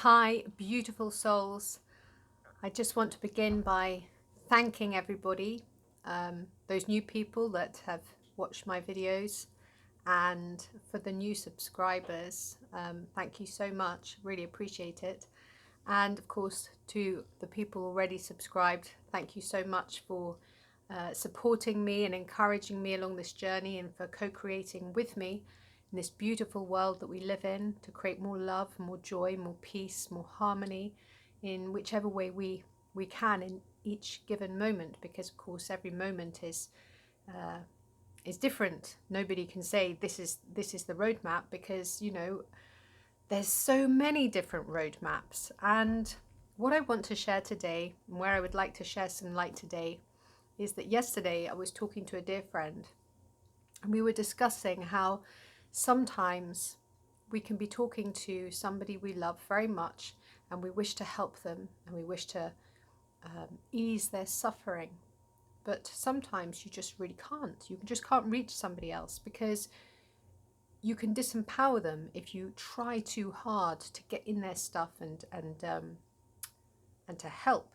Hi, beautiful souls. I just want to begin by thanking everybody, those new people that have watched my videos, and for the new subscribers. Thank you so much, really appreciate it. And of course, to the people already subscribed, thank you so much for supporting me and encouraging me along this journey, and for co-creating with me in this beautiful world that we live in, to create more love, more joy, more peace, more harmony in whichever way we can in each given moment, because of course every moment is different. Nobody can say this is the roadmap, because there's so many different roadmaps. And what I want to share today, and where I would like to share some light today, is that yesterday I was talking to a dear friend, and we were discussing how sometimes we can be talking to somebody we love very much, and we wish to help them, and we wish to ease their suffering. But sometimes you just really can't. You just can't reach somebody else, because you can disempower them if you try too hard to get in their stuff and to help.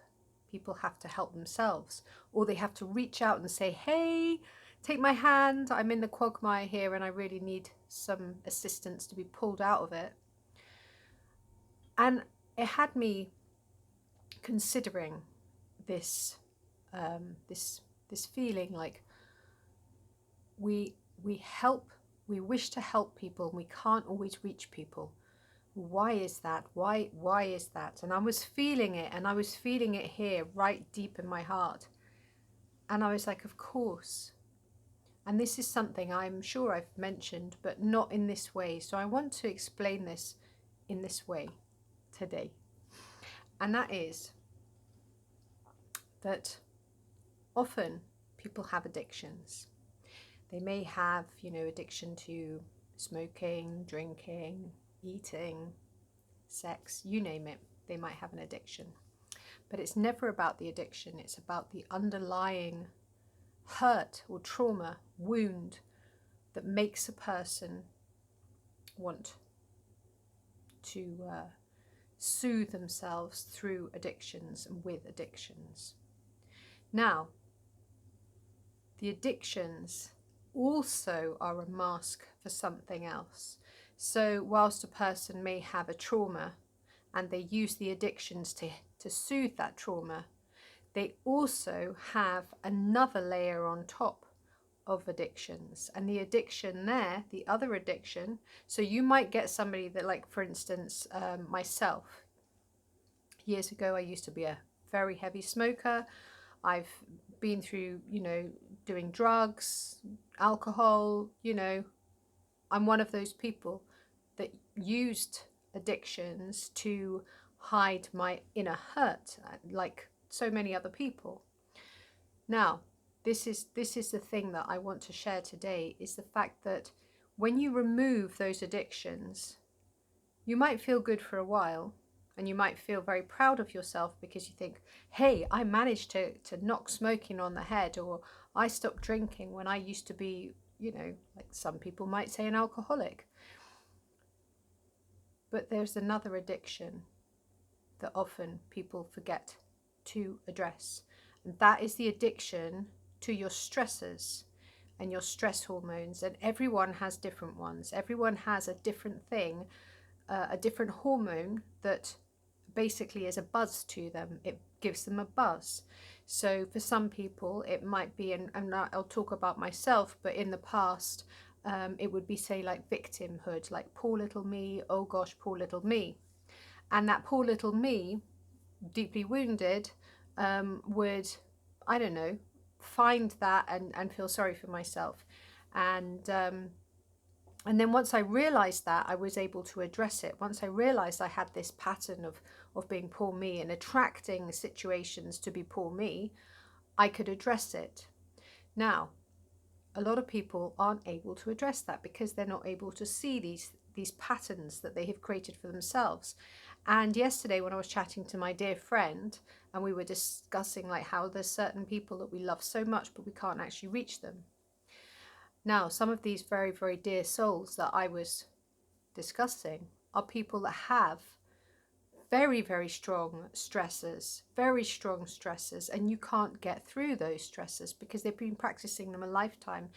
People have to help themselves, or they have to reach out and say, hey, take my hand, I'm in the quagmire here and I really need some assistance to be pulled out of it. And it had me considering this this feeling like we wish to help people and we can't always reach people. Why is that? Why is that? And I was feeling it, and I was feeling it here right deep in my heart. And I was like, of course. And this is something I'm sure I've mentioned, but not in this way. So I want to explain this in this way today. And that is that often people have addictions. They may have, addiction to smoking, drinking, eating, sex, you name it. They might have an addiction. But it's never about the addiction. It's about the underlying hurt or trauma, wound that makes a person want to soothe themselves through addictions and with addictions. Now, the addictions also are a mask for something else. So whilst a person may have a trauma and they use the addictions to soothe that trauma, they also have another layer on top of addictions. And the addiction there, the other addiction, so you might get somebody that, like, for instance, myself, years ago I used to be a very heavy smoker. I've been through, doing drugs, alcohol, I'm one of those people that used addictions to hide my inner hurt, like so many other people. Now, this is the thing that I want to share today, is the fact that when you remove those addictions, you might feel good for a while, and you might feel very proud of yourself because you think, hey, I managed to knock smoking on the head, or I stopped drinking when I used to be, like some people might say, an alcoholic. But there's another addiction that often people forget to address, and that is the addiction to your stressors and your stress hormones. And everyone has different ones. Everyone has a different thing, a different hormone that basically is a buzz to them. It gives them a buzz. So for some people it might be, and I'll talk about myself, but in the past it would be, say, like victimhood, like poor little me, oh gosh, poor little me. And that poor little me, deeply wounded, would, I don't know, find that and feel sorry for myself. And then once I realized that, I was able to address it. Once I realized I had this pattern of being poor me and attracting situations to be poor me, I could address it. Now, a lot of people aren't able to address that because they're not able to see these patterns that they have created for themselves. And yesterday when I was chatting to my dear friend, and we were discussing like how there's certain people that we love so much but we can't actually reach them. Now, some of these very, very dear souls that I was discussing are people that have very, very strong stressors, and you can't get through those stressors because they've been practicing them a lifetime.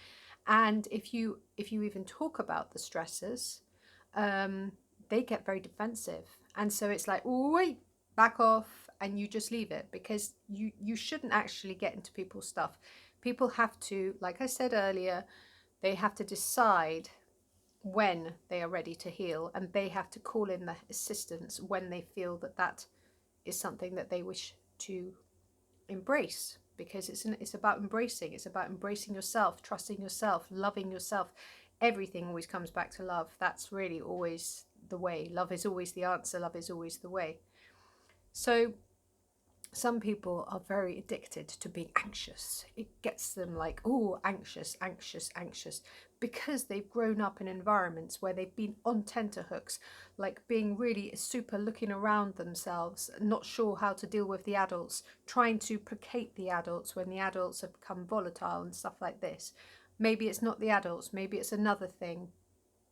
And if you even talk about the stressors, they get very defensive, and so it's like, wait, back off, and you just leave it, because you shouldn't actually get into people's stuff. People have to, like I said earlier, they have to decide when they are ready to heal, and they have to call in the assistance when they feel that that is something that they wish to embrace, because it's about embracing. It's about embracing yourself, trusting yourself, loving yourself. Everything always comes back to love. That's really always the way. Love is always the answer. Love is always the way. So some people are very addicted to being anxious. It gets them like, oh, anxious, anxious, anxious, because they've grown up in environments where they've been on tenterhooks, like being really super looking around themselves, not sure how to deal with the adults, trying to placate the adults when the adults have become volatile and stuff like this. Maybe it's not the adults, maybe it's another thing,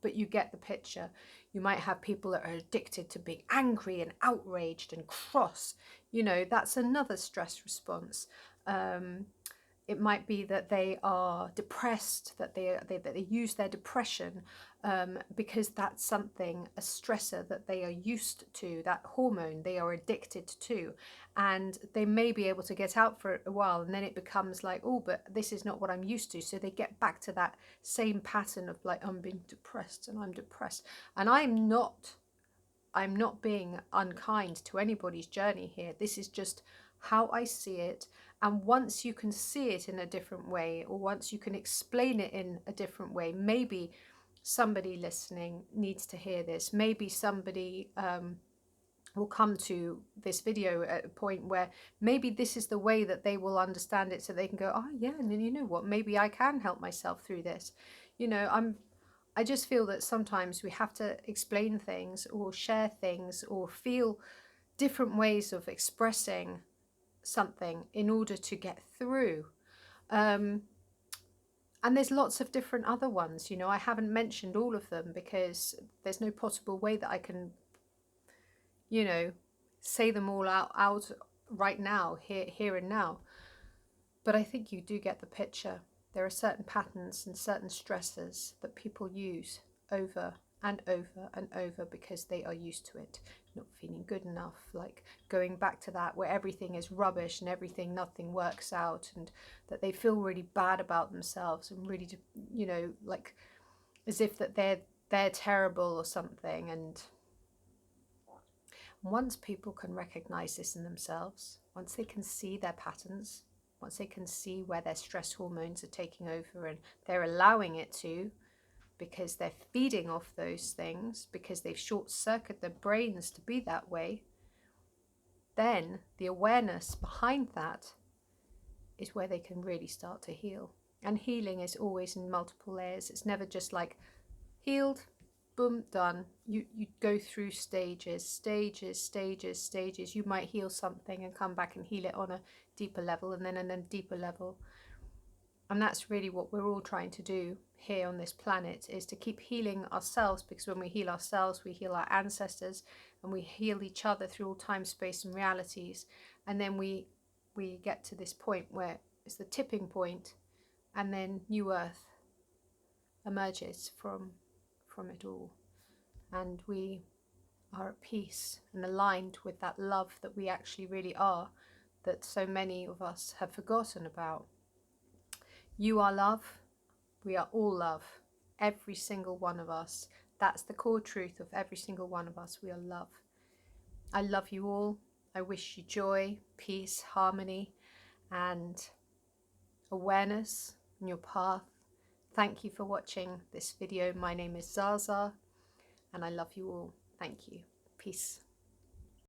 but you get the picture. You might have people that are addicted to being angry and outraged and cross. You know, that's another stress response. It might be that they are depressed, that they use their depression because that's something, a stressor that they are used to, that hormone they are addicted to, and they may be able to get out for a while, and then it becomes like, oh, but this is not what I'm used to. So they get back to that same pattern of like, I'm being depressed and I'm depressed, and I'm not being unkind to anybody's journey here. This is just how I see it. And once you can see it in a different way, or once you can explain it in a different way, maybe somebody listening needs to hear this. Maybe somebody will come to this video at a point where maybe this is the way that they will understand it, so they can go, oh yeah, and then you know what, maybe I can help myself through this. You know, I just feel that sometimes we have to explain things or share things or feel different ways of expressing something in order to get through. And there's lots of different other ones, you know, I haven't mentioned all of them because there's no possible way that I can, you know, say them all out right now, here and now. But I think you do get the picture. There are certain patterns and certain stressors that people use over and over and over because they are used to it. Not feeling good enough, like going back to that where everything is rubbish and nothing works out, and that they feel really bad about themselves and really, you know, like as if that they're terrible or something. And once people can recognize this in themselves, once they can see their patterns, once they can see where their stress hormones are taking over and they're allowing it to, because they're feeding off those things, because they've short-circuited their brains to be that way, then the awareness behind that is where they can really start to heal. And healing is always in multiple layers. It's never just like healed, boom, done. You go through stages. You might heal something and come back and heal it on a deeper level, and then a deeper level. And that's really what we're all trying to do here on this planet, is to keep healing ourselves, because when we heal ourselves, we heal our ancestors, and we heal each other through all time, space and realities. And then we get to this point where it's the tipping point, and then new earth emerges from it all, and we are at peace and aligned with that love that we actually really are, that so many of us have forgotten about. You are love. We are all love. Every single one of us. That's the core truth of every single one of us. We are love. I love you all. I wish you joy, peace, harmony, and awareness in your path. Thank you for watching this video. My name is ZsaZsa, and I love you all. Thank you. Peace.